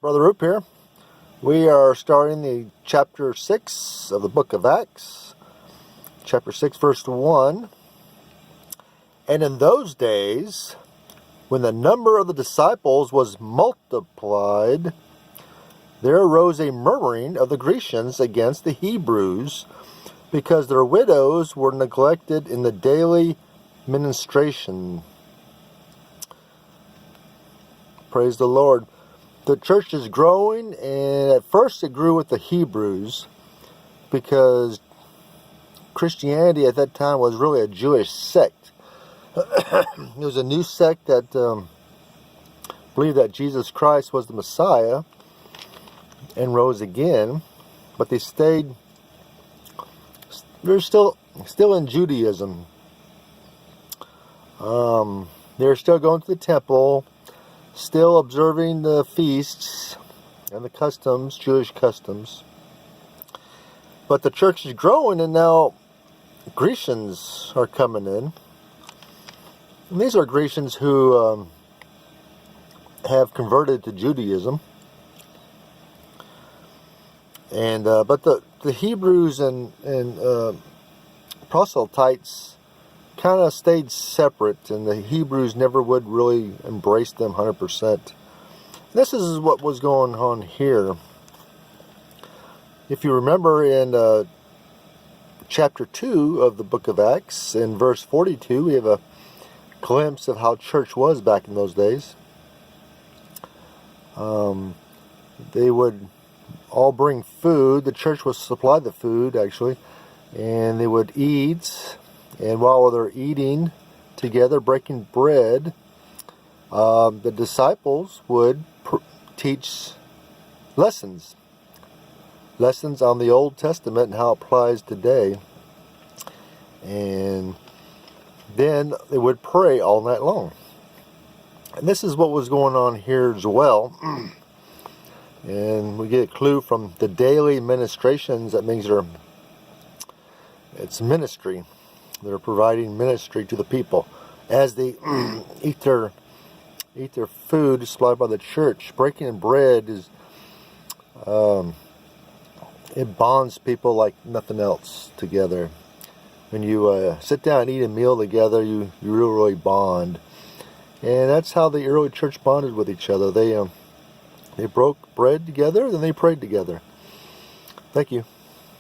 Brother Roop here. We are starting the chapter 6 of the book of Acts. Chapter 6, verse 1. And in those days, when the number of the disciples was multiplied, there arose a murmuring of the Grecians against the Hebrews, because their widows were neglected in the daily ministration. Praise the Lord. The church is growing, and at first it grew with the Hebrews because Christianity at that time was really a Jewish sect. It was a new sect that believed that Jesus Christ was the Messiah and rose again, but they're still in Judaism. They're still going to the temple, still observing the feasts and the customs, Jewish customs. But the church is growing, and now Grecians are coming in. And these are Grecians who have converted to Judaism. And but the Hebrews and proselytes kind of stayed separate, and the Hebrews never would really embrace them 100%. This is what was going on here. If you remember in chapter 2 of the book of Acts, in verse 42, we have a glimpse of how church was back in those days. They would all bring food. The church would supply the food, actually, and they would eat. And while they're eating together, breaking bread, the disciples would teach lessons on the Old Testament and how it applies today. And then they would pray all night long. And this is what was going on here as well. And we get a clue from the daily ministrations. That means it's ministry. They're providing ministry to the people as they eat their food supplied by the church. Breaking bread is it bonds people like nothing else together. When you sit down and eat a meal together, you really bond, and that's how the early church bonded with each other. They broke bread together, then they prayed together. Thank you.